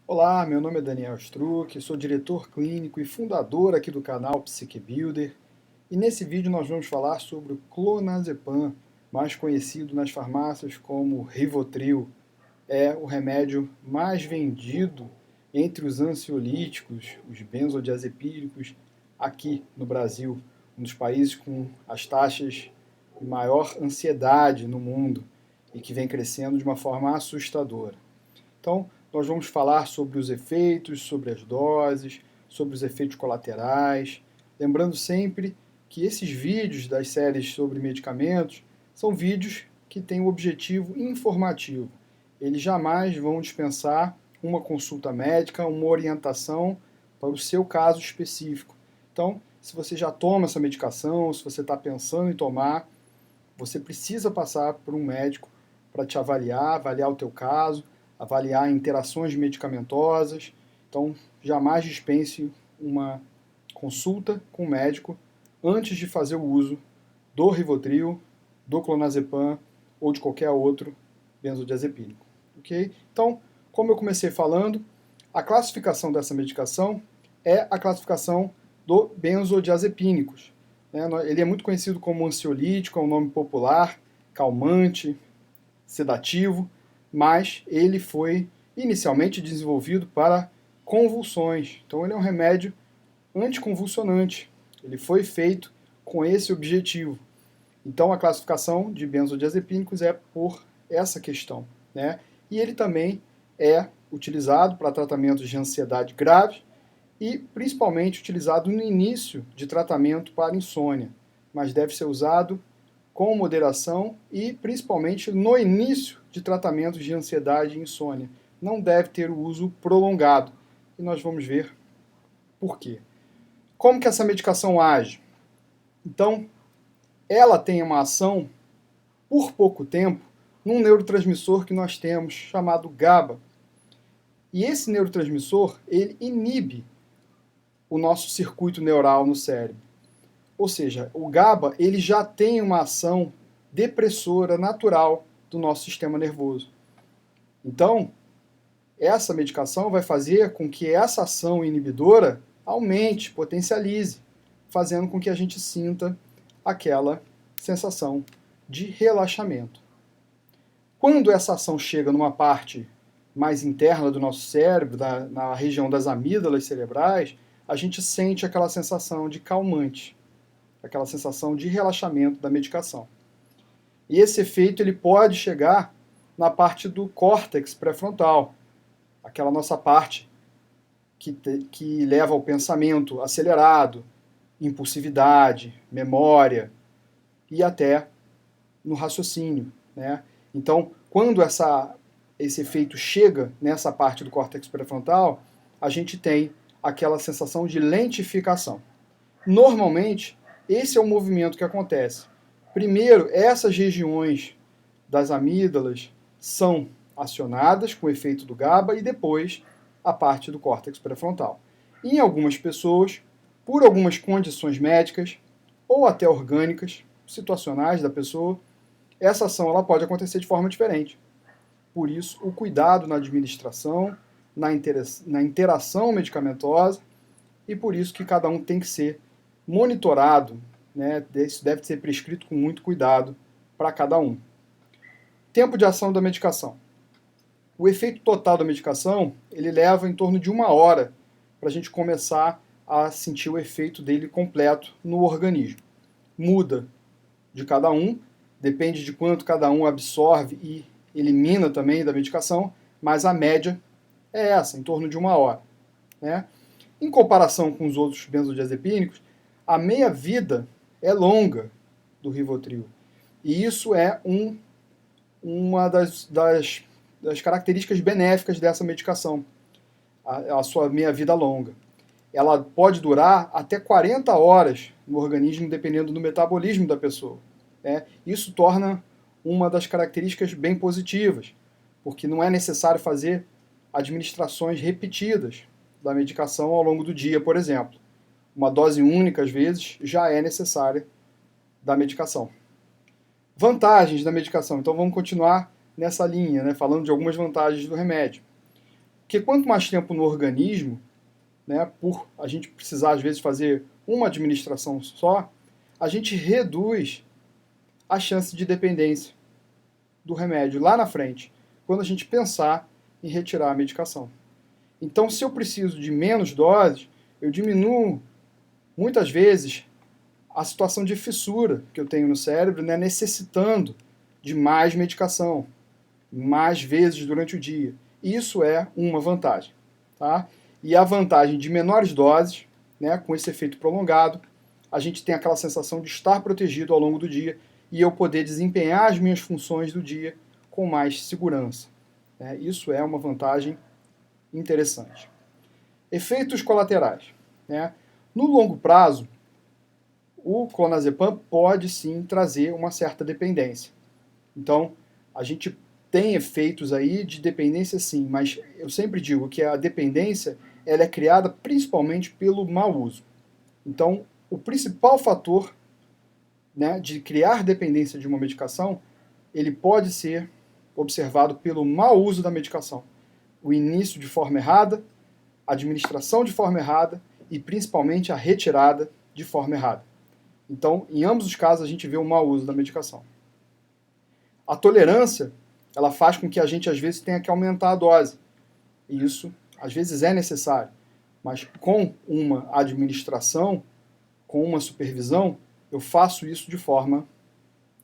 Olá, meu nome é Daniel Struck, sou diretor clínico e fundador aqui do canal Psique Builder, e nesse vídeo nós vamos falar sobre o clonazepam, mais conhecido nas farmácias como Rivotril. É o remédio mais vendido entre os ansiolíticos, os benzodiazepínicos, aqui no Brasil, um dos países com as taxas de maior ansiedade no mundo e que vem crescendo de uma forma assustadora. Então, nós vamos falar sobre os efeitos, sobre as doses, sobre os efeitos colaterais. Lembrando sempre que esses vídeos das séries sobre medicamentos são vídeos que têm o objetivo informativo. Eles jamais vão dispensar uma consulta médica, uma orientação para o seu caso específico. Então, se você já toma essa medicação, se você está pensando em tomar, você precisa passar por um médico para te avaliar o teu caso, avaliar interações medicamentosas. Então, jamais dispense uma consulta com o médico antes de fazer o uso do Rivotril, do clonazepam ou de qualquer outro benzodiazepínico. Ok? Então, como eu comecei falando, a classificação dessa medicação é a classificação do benzodiazepínicos. Ele é muito conhecido como ansiolítico, é um nome popular, calmante, sedativo, mas ele foi inicialmente desenvolvido para convulsões. Então ele é um remédio anticonvulsionante. Ele foi feito com esse objetivo. Então a classificação de benzodiazepínicos é por essa questão, né? E ele também é utilizado para tratamentos de ansiedade grave e principalmente utilizado no início de tratamento para insônia, mas deve ser usado com moderação e principalmente no início de tratamentos de ansiedade e insônia. Não deve ter o uso prolongado. E nós vamos ver por quê. Como que essa medicação age? Então, ela tem uma ação por pouco tempo num neurotransmissor que nós temos chamado GABA. E esse neurotransmissor, ele inibe o nosso circuito neural no cérebro. Ou seja, o GABA ele já tem uma ação depressora natural do nosso sistema nervoso. Então, essa medicação vai fazer com que essa ação inibidora aumente, potencialize, fazendo com que a gente sinta aquela sensação de relaxamento. Quando essa ação chega numa parte mais interna do nosso cérebro, na região das amígdalas cerebrais, a gente sente aquela sensação de calmante, aquela sensação de relaxamento da medicação. E esse efeito ele pode chegar na parte do córtex pré-frontal, aquela nossa parte que leva ao pensamento acelerado, impulsividade, memória e até no raciocínio, né? Então, quando esse efeito chega nessa parte do córtex pré-frontal, a gente tem aquela sensação de lentificação. Normalmente, esse é o movimento que acontece. Primeiro, essas regiões das amígdalas são acionadas com o efeito do GABA e depois a parte do córtex pré-frontal. Em algumas pessoas, por algumas condições médicas ou até orgânicas, situacionais da pessoa, essa ação ela pode acontecer de forma diferente. Por isso, o cuidado na administração, na interação medicamentosa, e por isso que cada um tem que ser monitorado, né? Isso deve ser prescrito com muito cuidado para cada um. Tempo de ação da medicação. O efeito total da medicação, ele leva em torno de 1 hora para a gente começar a sentir o efeito dele completo no organismo. Muda de cada um, depende de quanto cada um absorve e elimina também da medicação, mas a média é essa, em torno de 1 hora, né? Em comparação com os outros benzodiazepínicos, a meia-vida é longa do Rivotril. E isso é uma das características benéficas dessa medicação, a sua meia-vida longa. Ela pode durar até 40 horas no organismo, dependendo do metabolismo da pessoa. Isso torna uma das características bem positivas, porque não é necessário fazer administrações repetidas da medicação ao longo do dia, por exemplo. Uma dose única, às vezes, já é necessária da medicação. Vantagens da medicação. Então vamos continuar nessa linha, né, falando de algumas vantagens do remédio. Porque quanto mais tempo no organismo, né, por a gente precisar às vezes fazer uma administração só, a gente reduz a chance de dependência do remédio lá na frente, quando a gente pensar em retirar a medicação. Então, se eu preciso de menos doses, eu diminuo muitas vezes a situação de fissura que eu tenho no cérebro, né, necessitando de mais medicação, mais vezes durante o dia. Isso é uma vantagem. Tá? E a vantagem de menores doses, né, com esse efeito prolongado, a gente tem aquela sensação de estar protegido ao longo do dia e eu poder desempenhar as minhas funções do dia com mais segurança. Né? Isso é uma vantagem interessante. Efeitos colaterais. Né? No longo prazo, o clonazepam pode sim trazer uma certa dependência. Então, a gente tem efeitos aí de dependência sim, mas eu sempre digo que a dependência ela é criada principalmente pelo mau uso. Então, o principal fator, né, de criar dependência de uma medicação, ele pode ser observado pelo mau uso da medicação. O início de forma errada, a administração de forma errada e principalmente a retirada de forma errada. Então, em ambos os casos, a gente vê o mau uso da medicação. A tolerância, ela faz com que a gente, às vezes, tenha que aumentar a dose. E isso, às vezes, é necessário. Mas com uma administração, com uma supervisão, eu faço isso de forma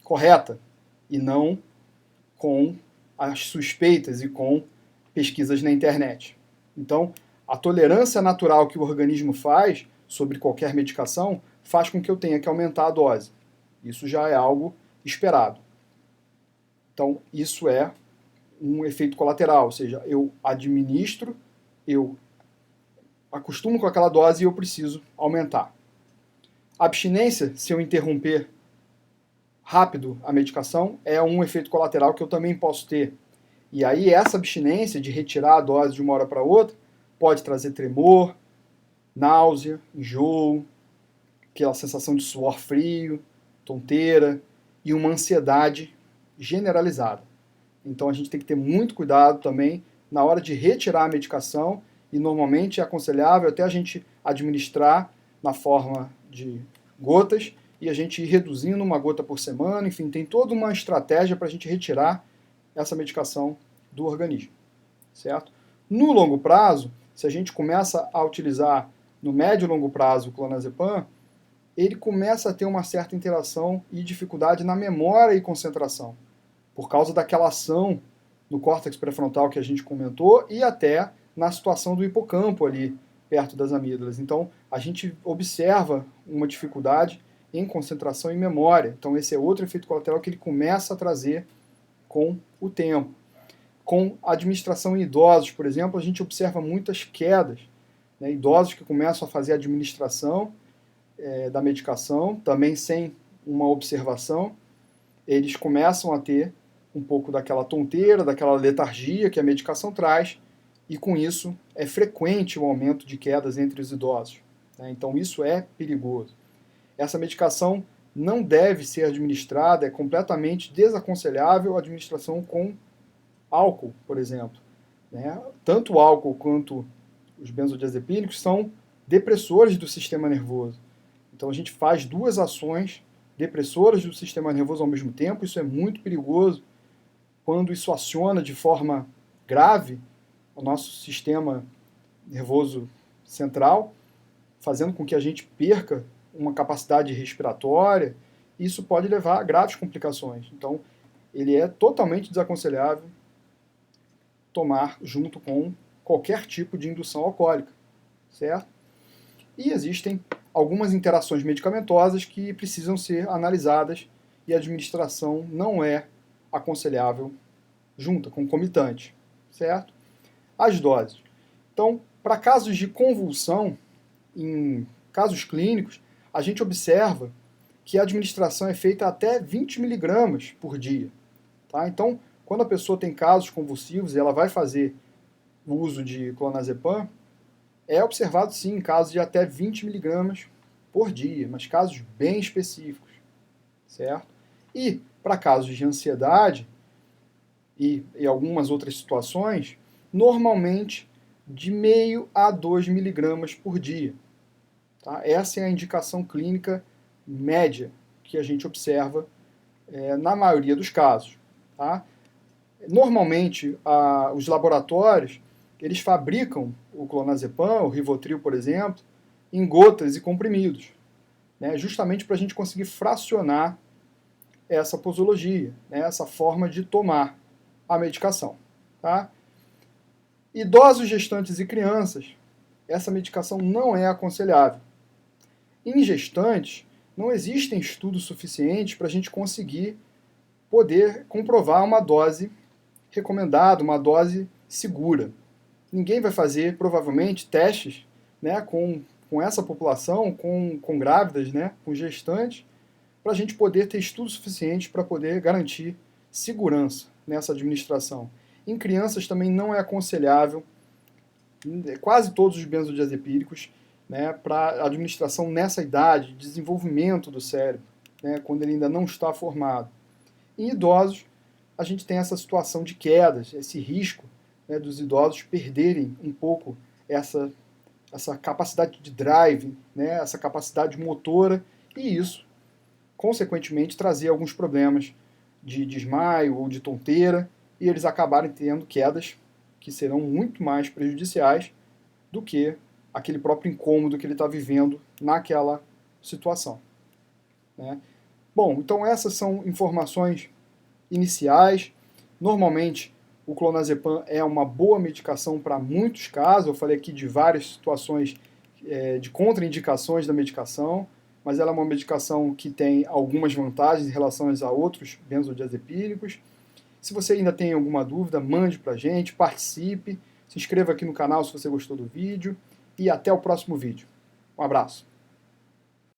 correta e não com as suspeitas e com pesquisas na internet. Então, a tolerância natural que o organismo faz sobre qualquer medicação faz com que eu tenha que aumentar a dose. Isso já é algo esperado. Então, isso é um efeito colateral, ou seja, eu administro, eu acostumo com aquela dose e eu preciso aumentar. A abstinência, se eu interromper rápido a medicação, é um efeito colateral que eu também posso ter. E aí essa abstinência de retirar a dose de uma hora para outra pode trazer tremor, náusea, enjoo, aquela sensação de suor frio, tonteira e uma ansiedade generalizada. Então a gente tem que ter muito cuidado também na hora de retirar a medicação e normalmente é aconselhável até a gente administrar na forma de gotas e a gente ir reduzindo uma gota por semana, enfim, tem toda uma estratégia para a gente retirar essa medicação do organismo, certo? No longo prazo, se a gente começa a utilizar no médio e longo prazo o clonazepam, ele começa a ter uma certa interação e dificuldade na memória e concentração, por causa daquela ação no córtex pré-frontal que a gente comentou e até na situação do hipocampo ali, perto das amígdalas. Então, a gente observa uma dificuldade em concentração e memória. Então, esse é outro efeito colateral que ele começa a trazer com o tempo. Com a administração em idosos, por exemplo, a gente observa muitas quedas. Né? Idosos que começam a fazer a administração da medicação, também sem uma observação, eles começam a ter um pouco daquela tonteira, daquela letargia que a medicação traz, e com isso é frequente o aumento de quedas entre os idosos. Né? Então isso é perigoso. Essa medicação não deve ser administrada, é completamente desaconselhável a administração com álcool, por exemplo. Né? Tanto o álcool quanto os benzodiazepínicos são depressores do sistema nervoso. Então a gente faz duas ações depressoras do sistema nervoso ao mesmo tempo, isso é muito perigoso. Quando isso aciona de forma grave o nosso sistema nervoso central, fazendo com que a gente perca uma capacidade respiratória, isso pode levar a graves complicações. Então, ele é totalmente desaconselhável tomar junto com qualquer tipo de indução alcoólica, certo? E existem algumas interações medicamentosas que precisam ser analisadas e a administração não é aconselhável junta, concomitante, certo? As doses. Então, para casos de convulsão, em casos clínicos, a gente observa que a administração é feita até 20 miligramas por dia. Tá? Então, quando a pessoa tem casos convulsivos e ela vai fazer o uso de clonazepam, é observado sim casos de até 20 miligramas por dia, mas casos bem específicos, certo? E para casos de ansiedade e algumas outras situações, normalmente de 0,5 a 2 miligramas por dia. Tá? Essa é a indicação clínica média que a gente observa na maioria dos casos. Tá? Normalmente, os laboratórios, eles fabricam o clonazepam, o Rivotril, por exemplo, em gotas e comprimidos, né, justamente para a gente conseguir fracionar essa posologia, né, essa forma de tomar a medicação. Tá? Idosos, gestantes e crianças, essa medicação não é aconselhável. Em gestantes, não existem estudos suficientes para a gente conseguir poder comprovar uma dose recomendada, uma dose segura. Ninguém vai fazer, provavelmente, testes, né, com essa população, com grávidas, né, com gestantes, para a gente poder ter estudos suficientes para poder garantir segurança nessa administração. Em crianças também não é aconselhável quase todos os benzodiazepínicos, né, para administração nessa idade, desenvolvimento do cérebro, né, quando ele ainda não está formado. Em idosos, a gente tem essa situação de quedas, esse risco, né, dos idosos perderem um pouco essa capacidade de drive, né, essa capacidade motora, e isso, consequentemente, trazer alguns problemas de desmaio ou de tonteira, e eles acabarem tendo quedas que serão muito mais prejudiciais do que aquele próprio incômodo que ele está vivendo naquela situação. Né? Bom, então essas são informações iniciais. Normalmente, o clonazepam é uma boa medicação para muitos casos. Eu falei aqui de várias situações de contraindicações da medicação, mas ela é uma medicação que tem algumas vantagens em relação a outros benzodiazepínicos. Se você ainda tem alguma dúvida, mande para a gente, participe, se inscreva aqui no canal se você gostou do vídeo e até o próximo vídeo. Um abraço!